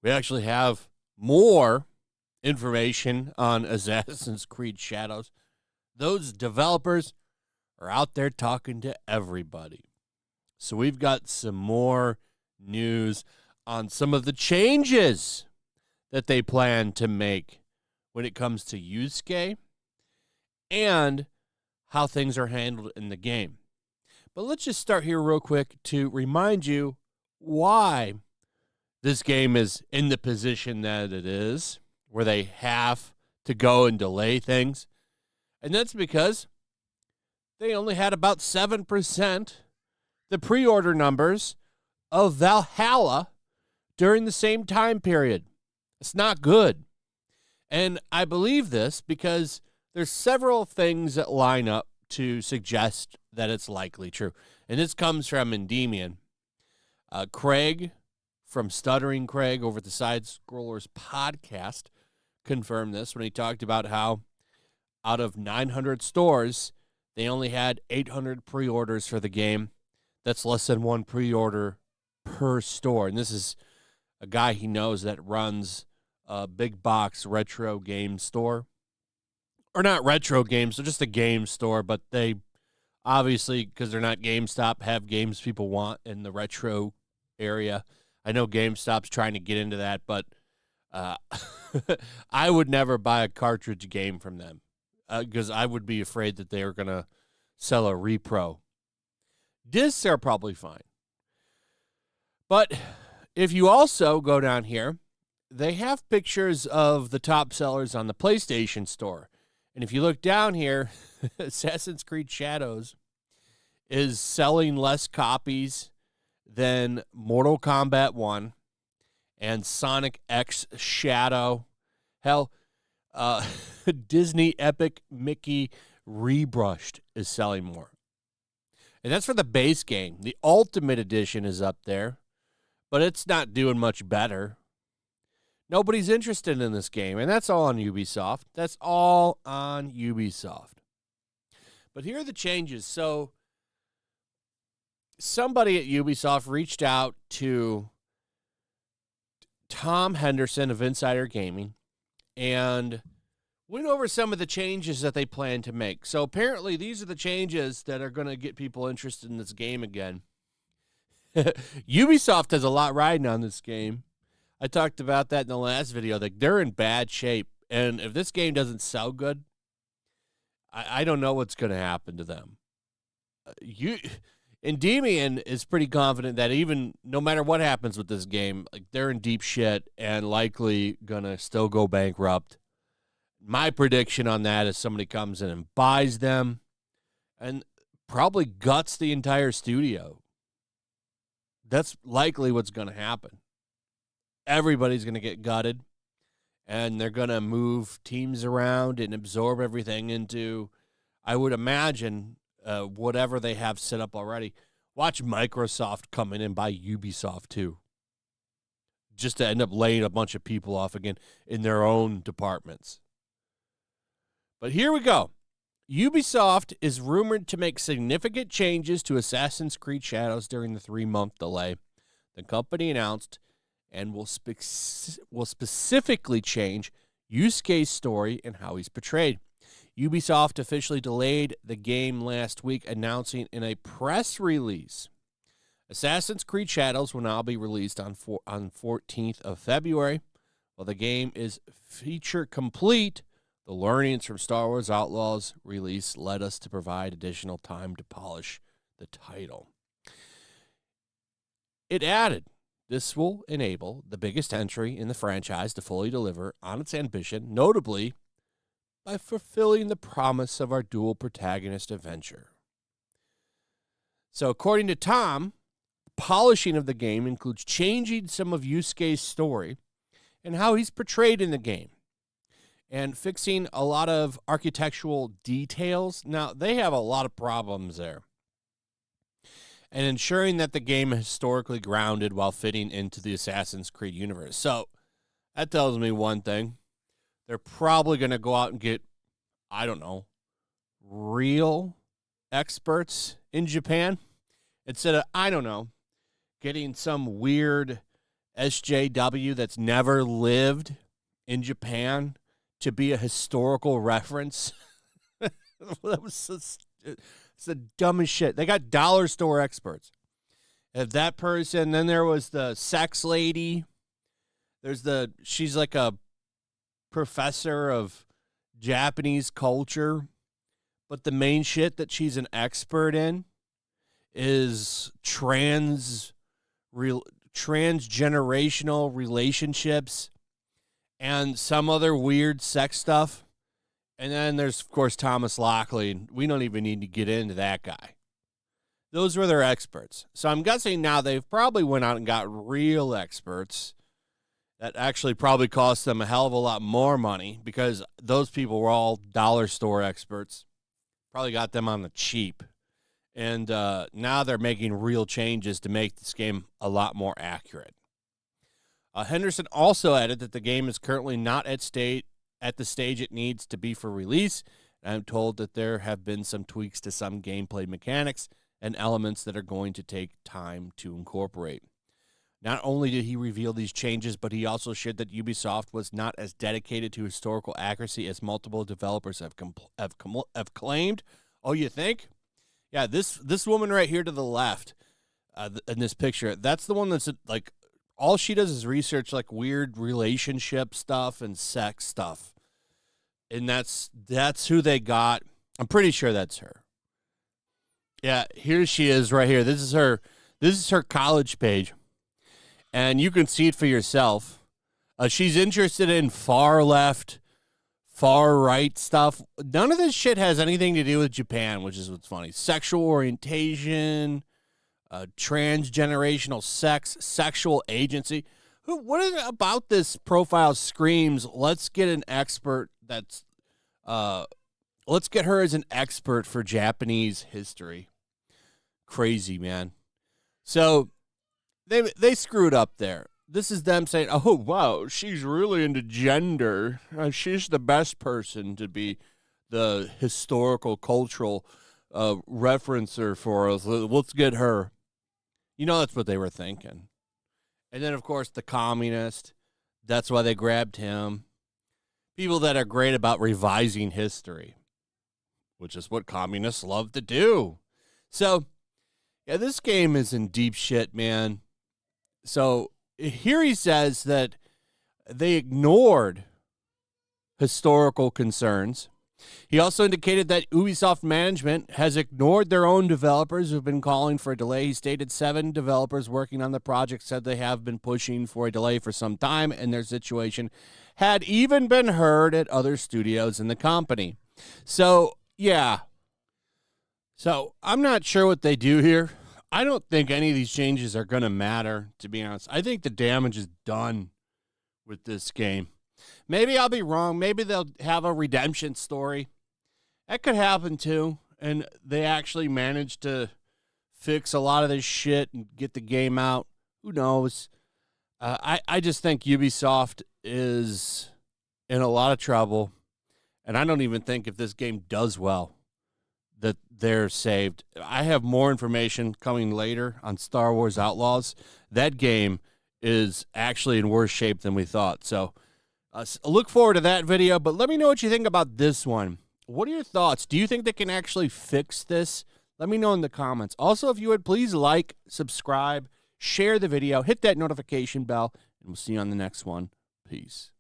We actually have more information on Assassin's Creed Shadows. Those developers are out there talking to everybody. So we've got some more news on some of the changes that they plan to make when it comes to Yasuke and how things are handled in the game. But let's just start here real quick to remind you why this game is in the position that it is, where they have to go and delay things. And that's because they only had about 7% the pre-order numbers of Valhalla during the same time period. It's not good. And I believe this because there's several things that line up to suggest that it's likely true. And this comes from Endymion. Craig from Stuttering Craig over at the Side Scrollers podcast confirmed this when he talked about how out of 900 stores, they only had 800 pre-orders for the game. That's less than one pre-order per store. And this is a guy he knows that runs a big box retro game store. Or not retro games, so just a game store, but they obviously, because they're not GameStop, have games people want in the retro area. I know GameStop's trying to get into that, but I would never buy a cartridge game from them because I would be afraid that they are going to sell a repro. Discs are probably fine. But if you also go down here, they have pictures of the top sellers on the PlayStation Store. And if you look down here, Assassin's Creed Shadows is selling less copies than Mortal Kombat 1 and Sonic X Shadow. Hell, Disney Epic Mickey Rebrushed is selling more. And that's for the base game. The Ultimate Edition is up there, but it's not doing much better. Nobody's interested in this game, and that's all on Ubisoft. That's all on Ubisoft. But here are the changes. So somebody at Ubisoft reached out to Tom Henderson of Insider Gaming and went over some of the changes that they plan to make. So apparently these are the changes that are going to get people interested in this game again. Ubisoft has a lot riding on this game. I talked about that in the last video. Like, they're in bad shape. And if this game doesn't sell good, I don't know what's going to happen to them. Endymion is pretty confident that even no matter what happens with this game, like, they're in deep shit and likely going to still go bankrupt. My prediction on that is somebody comes in and buys them and probably guts the entire studio. That's likely what's going to happen. Everybody's going to get gutted, and they're going to move teams around and absorb everything into, I would imagine, whatever they have set up already. Watch Microsoft come in and buy Ubisoft too, just to end up laying a bunch of people off again in their own departments. But here we go. Ubisoft is rumored to make significant changes to Assassin's Creed Shadows during the 3-month delay. The company announced and will specifically change Yasuke's story and how he's portrayed. Ubisoft officially delayed the game last week, announcing in a press release, Assassin's Creed Shadows will now be released on 14th of February. While the game is feature complete, the learnings from Star Wars Outlaws release led us to provide additional time to polish the title. It added, this will enable the biggest entry in the franchise to fully deliver on its ambition, notably by fulfilling the promise of our dual protagonist adventure. So according to Tom, the polishing of the game includes changing some of Yasuke's story and how he's portrayed in the game, and fixing a lot of architectural details. Now, they have a lot of problems there. And ensuring that the game is historically grounded while fitting into the Assassin's Creed universe. So that tells me one thing. They're probably going to go out and get, I don't know, real experts in Japan instead of, I don't know, getting some weird SJW that's never lived in Japan to be a historical reference. That was it's the dumbest shit. They got dollar store experts. If that person, then there was the sex lady. She's like a professor of Japanese culture, but the main shit that she's an expert in is transgenerational relationships and some other weird sex stuff. And then there's, of course, Thomas Lockley. We don't even need to get into that guy. Those were their experts. So I'm guessing now they've probably went out and got real experts that actually probably cost them a hell of a lot more money because those people were all dollar store experts. Probably got them on the cheap. And now they're making real changes to make this game a lot more accurate. Henderson also added that the game is currently not at the stage it needs to be for release. I'm told that there have been some tweaks to some gameplay mechanics and elements that are going to take time to incorporate. Not only did he reveal these changes, but he also shared that Ubisoft was not as dedicated to historical accuracy as multiple developers have claimed. Oh, you think? Yeah, this woman right here to the left in this picture, that's the one that's like, all she does is research like weird relationship stuff and sex stuff. And that's who they got. I'm pretty sure that's her. Yeah, here she is right here. This is her college page. And you can see it for yourself. She's interested in far left, far right stuff. None of this shit has anything to do with Japan, which is what's funny. Sexual orientation, transgenerational sex, sexual agency. What is it about this profile screams, let's get an expert let's get her as an expert for Japanese history. Crazy, man. So they screwed up there. This is them saying, oh, wow, she's really into gender. She's the best person to be the historical, cultural referencer for us. Let's get her. You know, that's what they were thinking. And then, of course, the communist. That's why they grabbed him. People that are great about revising history, which is what communists love to do. So, yeah, this game is in deep shit, man. So here he says that they ignored historical concerns. He also indicated that Ubisoft management has ignored their own developers who've been calling for a delay. He stated 7 developers working on the project said they have been pushing for a delay for some time, and their situation had even been heard at other studios in the company. So, yeah. So, I'm not sure what they do here. I don't think any of these changes are going to matter, to be honest. I think the damage is done with this game. Maybe I'll be wrong. Maybe they'll have a redemption story. That could happen too. And they actually managed to fix a lot of this shit and get the game out. Who knows? I just think Ubisoft is in a lot of trouble. And I don't even think if this game does well that they're saved. I have more information coming later on Star Wars Outlaws. That game is actually in worse shape than we thought. So look forward to that video, but let me know what you think about this one. What are your thoughts? Do you think they can actually fix this? Let me know in the comments. Also, if you would, please like, subscribe, share the video, hit that notification bell, and we'll see you on the next one. Peace.